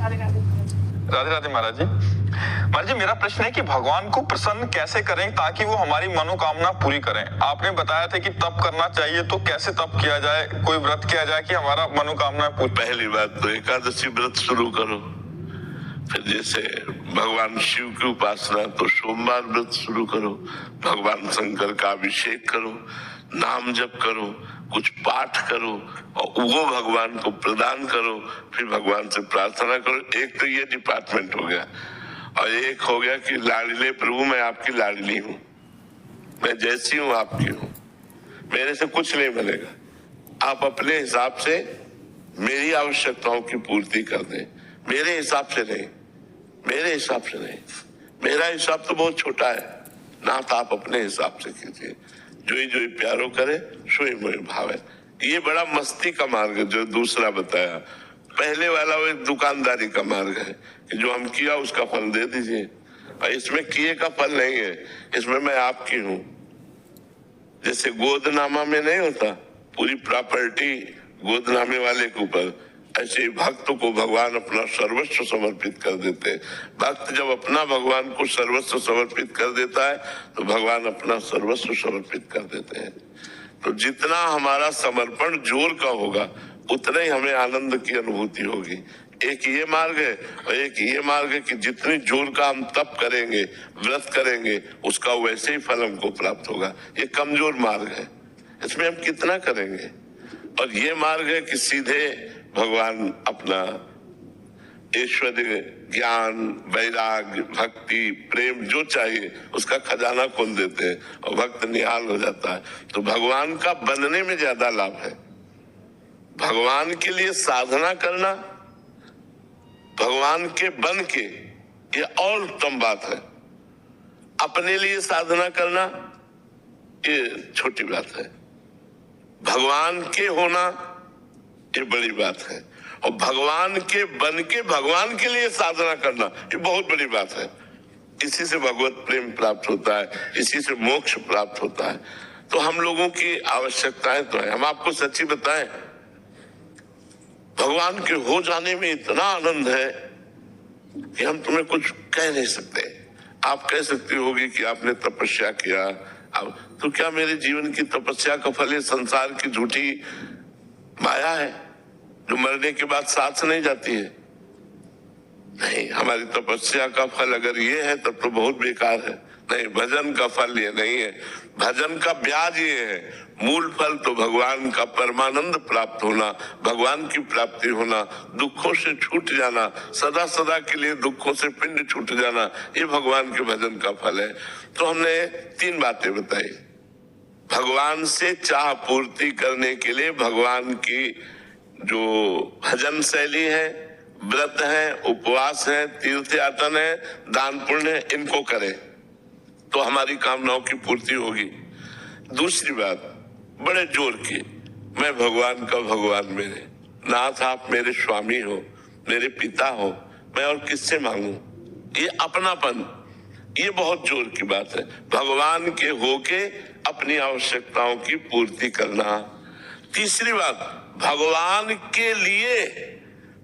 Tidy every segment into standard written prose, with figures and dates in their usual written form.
राधे राधे महाराज जी। महाराज जी, मेरा प्रश्न है कि भगवान को प्रसन्न कैसे करें ताकि वो हमारी मनोकामना पूरी करें। आपने बताया था कि तप करना चाहिए, तो कैसे तप किया जाए, कोई व्रत किया जाए कि हमारा मनोकामना पूरी? पहली बात तो एकादशी व्रत शुरू करो। फिर जैसे भगवान शिव की उपासना तो सोमवार व्रत शुरू करो, भगवान शंकर का अभिषेक करो, नाम जप करो, कुछ पाठ करो और वो भगवान को प्रदान करो, फिर भगवान से प्रार्थना करो। एक तो ये डिपार्टमेंट हो गया, और एक हो गया कि लाडले प्रभु मैं आपकी लाडली हूँ, मैं जैसी हूँ आपकी हूँ, मेरे से कुछ नहीं बनेगा, आप अपने हिसाब से मेरी आवश्यकताओं की पूर्ति कर दें, मेरे हिसाब से नहीं, मेरे हिसाब से नहीं, मेरा हिसाब तो बहुत छोटा है ना, तो आप अपने हिसाब से कीजिए। जो ही प्यारो करे सोई मोहि भावे। ये बड़ा मस्ती का मार्ग है जो दूसरा बताया। पहले वाला वो एक दुकानदारी का मार्ग है कि जो हम किया उसका फल दे दीजिए, और इसमें किए का फल नहीं है, इसमें मैं आपकी हूँ। जैसे गोदनामा में नहीं होता पूरी प्रॉपर्टी गोदनामे वाले के ऊपर, ऐसे ही भक्त को भगवान अपना सर्वस्व समर्पित कर देते हैं। भक्त जब अपना भगवान को सर्वस्व समर्पित कर देता है तो भगवान अपना सर्वस्व समर्पित कर देते हैं। तो जितना हमारा समर्पण जोर का होगा उतना ही हमें आनंद की अनुभूति होगी। एक ये मार्ग है और एक ये मार्ग है कि जितनी जोर का हम तप करेंगे, व्रत करेंगे, उसका वैसे ही फल हमको प्राप्त होगा। ये कमजोर मार्ग है, इसमें हम कितना करेंगे। और ये मार्ग है कि सीधे भगवान अपना ऐश्वर्य, ज्ञान, वैराग्य, भक्ति, प्रेम जो चाहिए उसका खजाना खोल देते हैं और भक्त निहाल हो जाता है। तो भगवान का बनने में ज्यादा लाभ है। भगवान के लिए साधना करना, भगवान के बन के, ये और उत्तम बात है। अपने लिए साधना करना ये छोटी बात है, भगवान के होना ये बड़ी बात है, और भगवान के बन के भगवान के लिए साधना करना ये बहुत बड़ी बात है। इसी से भगवत प्रेम प्राप्त होता है, इसी से मोक्ष प्राप्त होता है। तो हम लोगों की आवश्यकताएं तो है। हम आपको सच्ची बताएं, भगवान के हो जाने में इतना आनंद है कि हम तुम्हें कुछ कह नहीं सकते। आप कह सकती होगी कि आपने तपस्या किया, अब तो क्या मेरे जीवन की तपस्या का फल संसार की झूठी माया है जो मरने के बाद साथ नहीं जाती है? नहीं, हमारी तपस्या का फल अगर ये है तब तो बहुत बेकार है। नहीं, भजन का फल ये नहीं है, भजन का ब्याज ये है। मूल फल तो भगवान का परमानंद प्राप्त होना, भगवान की प्राप्ति होना, दुखों से छूट जाना, सदा सदा के लिए दुखों से पिंड छूट जाना, ये भगवान के भजन का फल है। तो हमने 3 बातें बताई। भगवान से चाह पूर्ति करने के लिए भगवान की जो भजन शैली है, व्रत है, उपवास है, तीर्थ यातन है, दान पुण्य है, इनको करें तो हमारी कामनाओं की पूर्ति होगी। दूसरी बात बड़े जोर की, मैं भगवान का भगवान मेरे नाथ, आप मेरे स्वामी हो, मेरे पिता हो, मैं और किससे मांगू? ये अपनापन, ये बहुत जोर की बात है। भगवान के होके अपनी आवश्यकताओं की पूर्ति करना। तीसरी बात, भगवान के लिए,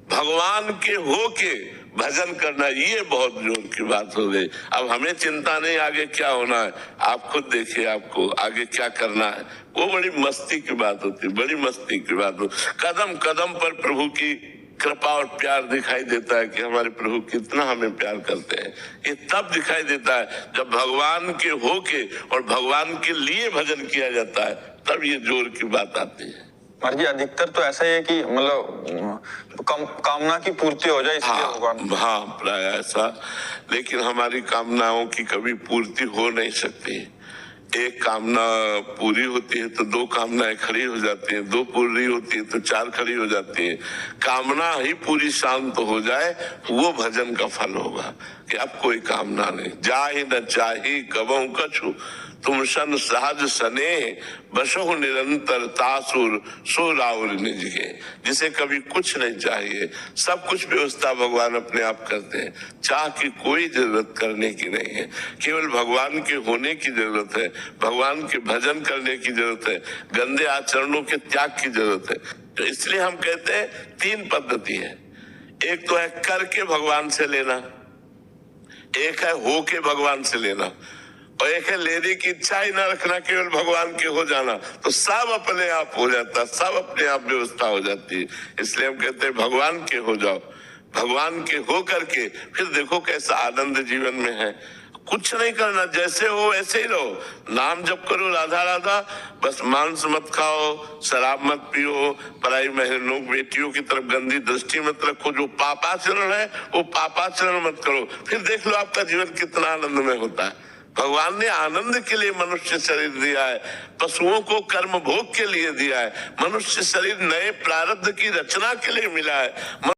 भगवान के होके भजन करना, ये बहुत जोर की बात हो गई। अब हमें चिंता नहीं आगे क्या होना है, आप खुद देखिए आपको आगे क्या करना है। वो बड़ी मस्ती की बात होती, बड़ी मस्ती की बात होती। कदम कदम पर प्रभु की कृपा और प्यार दिखाई देता है कि हमारे प्रभु कितना हमें प्यार करते हैं। ये तब दिखाई देता है जब भगवान के होके और भगवान के लिए भजन किया जाता है, तब ये जोर की बात आती है। महाराज जी, अधिकतर तो ऐसा ही है कि मतलब कामना की पूर्ति हो जाए इसलिए भगवान। हाँ, प्राय ऐसा। लेकिन हमारी कामनाओं की कभी पूर्ति हो नहीं सकती। एक कामना पूरी होती है तो 2 कामनाएं खड़ी हो जाती हैं, 2 पूरी होती है तो 4 खड़ी हो जाती हैं। कामना ही पूरी शांत हो जाए वो भजन का फल होगा कि अब कोई कामना नहीं। जाहि न चाही कबहु कछु, तुम सन सहज सने बसहु निरंतर तासुर सो राउर निज के। जिसे कभी कुछ नहीं चाहिए, सब कुछ व्यवस्था भगवान अपने आप करते हैं। चाह की कोई जरूरत करने की नहीं है, केवल भगवान के होने की जरूरत है, भगवान के भजन करने की जरूरत है, गंदे आचरणों के त्याग की जरूरत है। तो इसलिए हम कहते हैं 3 पद्धति है। एक तो है करके भगवान से लेना, एक है हो के भगवान से लेना, और एक है लेने की इच्छा ही ना रखना, केवल भगवान के हो जाना। तो सब अपने आप हो जाता, सब अपने आप व्यवस्था हो जाती है। इसलिए हम कहते हैं भगवान के हो जाओ, भगवान के हो करके फिर देखो कैसा आनंद जीवन में है। कुछ नहीं करना, जैसे हो वैसे ही रहो। नाम जप करो राधा राधा, बस मांस मत खाओ, शराब मत पियो, पराई बहनों बेटियों की तरफ गंदी दृष्टि मत रखो, जो पापाचरण है वो पापाचरण मत करो। फिर देख लो आपका जीवन कितना आनंदमय होता है। भगवान ने आनंद के लिए मनुष्य शरीर दिया है, पशुओं को कर्म भोग के लिए दिया है। मनुष्य शरीर नए प्रारब्ध की रचना के लिए मिला है।